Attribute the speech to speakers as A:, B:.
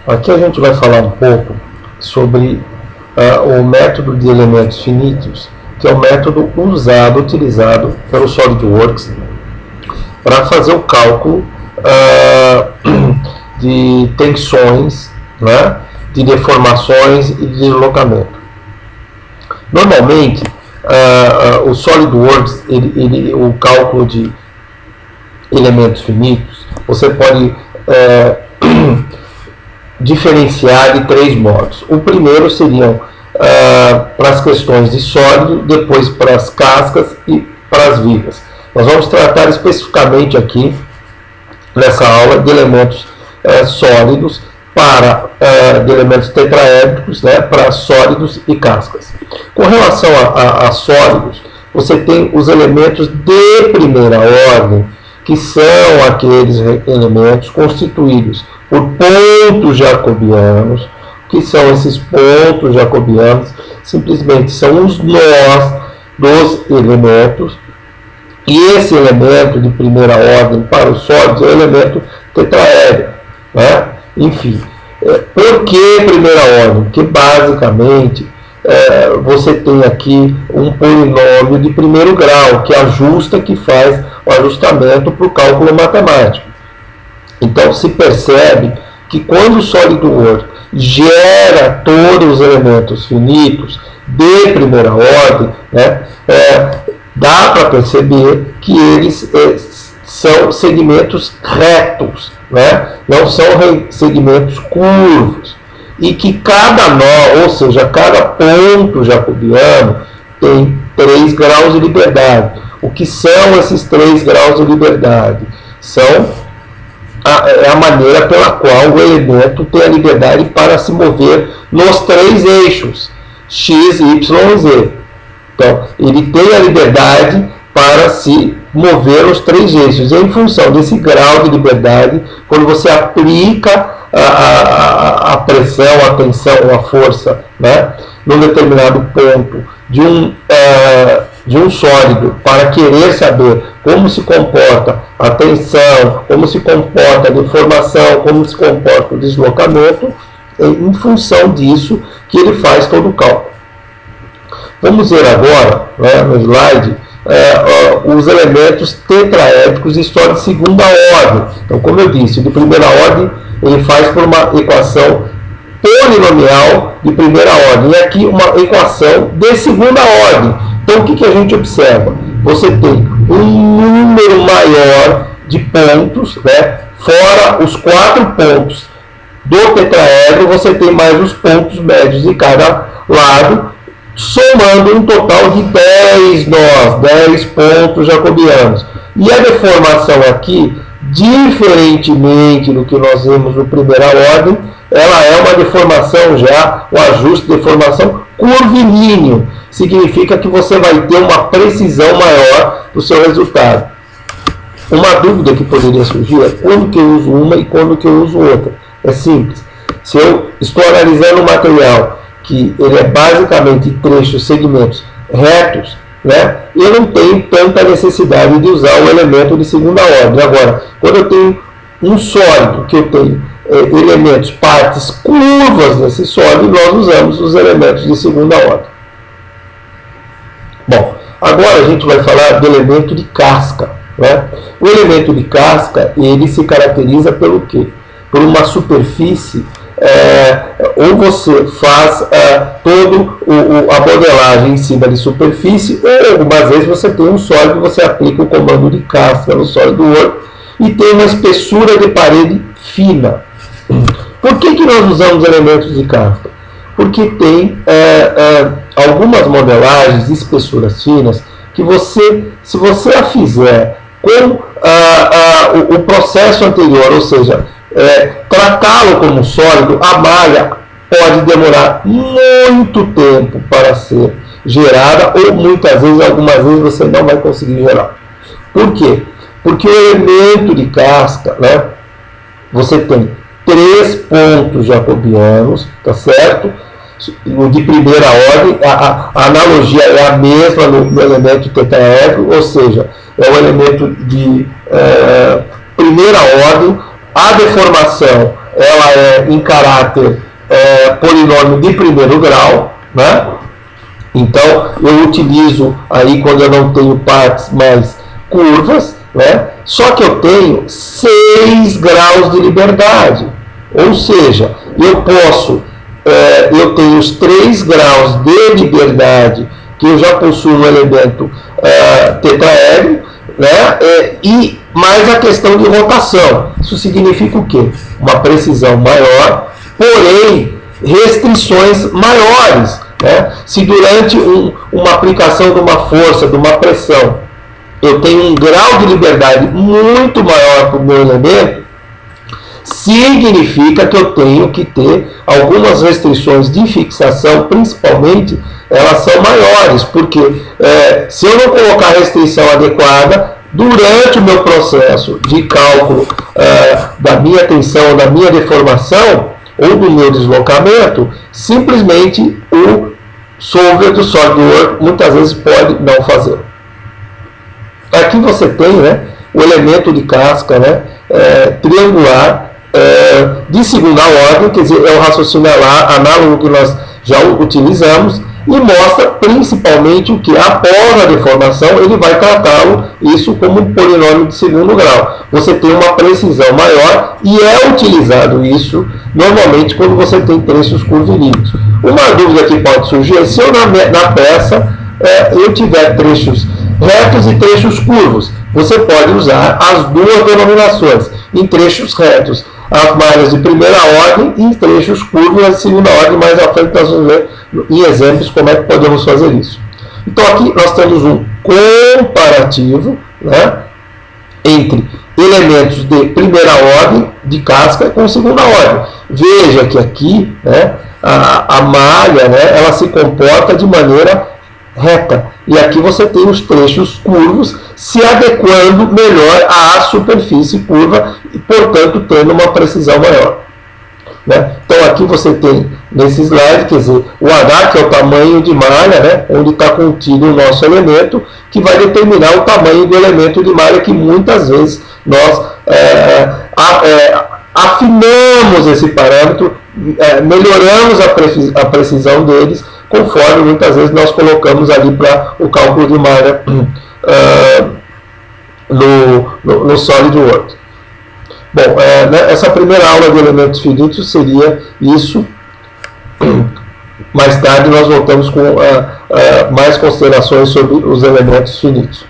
A: Aqui a gente vai falar um pouco sobre o método de elementos finitos, que é o método utilizado pelo SolidWorks para fazer o cálculo de tensões, né, de deformações e de deslocamento. Normalmente, o SolidWorks, o cálculo de elementos finitos, você pode diferenciar de três modos. O primeiro seriam para as questões de sólido, depois para as cascas e para as vigas. Nós vamos tratar especificamente aqui, nessa aula, de elementos sólidos, de elementos tetraédricos, né, para sólidos e cascas. Com relação a sólidos, você tem os elementos de primeira ordem, que são aqueles elementos constituídos por pontos jacobianos. O que são esses pontos jacobianos? Simplesmente são os nós dos elementos, e esse elemento de primeira ordem para os sólidos é o elemento tetraédrico, né? Enfim, por que primeira ordem? Porque basicamente você tem aqui um polinômio de primeiro grau que ajusta, que faz o ajustamento para o cálculo matemático. Então se percebe que quando o SolidWorks gera todos os elementos finitos de primeira ordem, né, dá para perceber que eles são segmentos retos, né? Não são segmentos curvos, e que cada nó, ou seja, cada ponto jacobiano, tem 3 graus de liberdade. O que são esses 3 graus de liberdade? São a maneira pela qual o elemento tem a liberdade para se mover nos 3 eixos, x, y e z. Então, ele tem a liberdade para se mover os 3 eixos. E em função desse grau de liberdade, quando você aplica a pressão, a tensão ou a força, né, num determinado ponto de um sólido, para querer saber como se comporta a tensão, como se comporta a deformação, como se comporta o deslocamento, em função disso que ele faz todo o cálculo. Vamos ver agora, né, no slide, os elementos tetraédricos de história de segunda ordem. Então, como eu disse, de primeira ordem ele faz por uma equação polinomial de primeira ordem, e aqui uma equação de segunda ordem. Então, o que a gente observa? Você tem um número maior de pontos, né? Fora os 4 pontos do tetraedro, você tem mais os pontos médios de cada lado, somando um total de 10 nós, 10 pontos jacobianos. E a deformação aqui, diferentemente do que nós vimos no primeira ordem, ela é uma deformação já, o ajuste de deformação curvilíneo. Significa que você vai ter uma precisão maior do seu resultado. Uma dúvida que poderia surgir é quando que eu uso uma e quando que eu uso outra. É simples. Se eu estou analisando um material que ele é basicamente trechos, segmentos retos, né, eu não tenho tanta necessidade de usar o elemento de segunda ordem. Agora, quando eu tenho um sólido, que eu tenho elementos, partes curvas nesse sólido, nós usamos os elementos de segunda ordem. Bom, agora a gente vai falar do elemento de casca, né? O elemento de casca, ele se caracteriza pelo quê? Por uma superfície, ou você faz toda a modelagem em cima de superfície, ou algumas vezes você tem um sólido, você aplica o comando de casca no SolidWorks e tem uma espessura de parede fina. Por que nós usamos elementos de casca? Porque tem algumas modelagens de espessuras finas que se você a fizer com o processo anterior, ou seja, tratá-lo como sólido, a malha pode demorar muito tempo para ser gerada, ou muitas vezes, algumas vezes você não vai conseguir gerar. Por quê? Porque o elemento de casca, né, você tem 3 pontos jacobianos, tá certo? O de primeira ordem, a analogia é a mesma no elemento tetraédrico, ou seja, é o elemento de primeira ordem. A deformação ela é em caráter polinômio de primeiro grau, né? Então eu utilizo aí quando eu não tenho partes mais curvas, né? Só que eu tenho 6 graus de liberdade, ou seja, eu tenho os 3 graus de liberdade que eu já possuo no elemento tetraedro, né? E mais a questão de rotação. Isso significa o quê? Uma precisão maior, porém restrições maiores, né? Se durante uma aplicação de uma força, de uma pressão, eu tenho um grau de liberdade muito maior para o meu elemento, significa que eu tenho que ter algumas restrições de fixação, principalmente, elas são maiores, porque se eu não colocar a restrição adequada, durante o meu processo de cálculo da minha tensão, da minha deformação, ou do meu deslocamento, simplesmente o solver do SolidWorks muitas vezes pode não fazer. Aqui você tem, né, o elemento de casca, né, triangular, de segunda ordem, quer dizer, é o raciocínio análogo que nós já utilizamos, e mostra principalmente o que após a deformação ele vai tratá-lo isso como um polinômio de segundo grau. Você tem uma precisão maior e é utilizado isso normalmente quando você tem trechos curvilíneos. Uma dúvida que pode surgir é se eu na peça eu tiver trechos retos e trechos curvos. Você pode usar as duas denominações. Em trechos retos, as malhas de primeira ordem, e em trechos curvos, de segunda ordem. Mais à frente nós vamos ver em exemplos como é que podemos fazer isso. Então aqui nós temos um comparativo, né, entre elementos de primeira ordem de casca com segunda ordem. Veja que aqui, né, a malha, né, ela se comporta de maneira reta. E aqui você tem os trechos curvos se adequando melhor à superfície curva e, portanto, tendo uma precisão maior. Né? Então aqui você tem nesse slide, quer dizer, o H, que é o tamanho de malha, né, onde está contido o nosso elemento, que vai determinar o tamanho do elemento de malha, que muitas vezes nós afinamos esse parâmetro, melhoramos a precisão deles, conforme muitas vezes nós colocamos ali para o cálculo de malha no SolidWorks. Bom, essa primeira aula de elementos finitos seria isso. Mais tarde nós voltamos com mais considerações sobre os elementos finitos.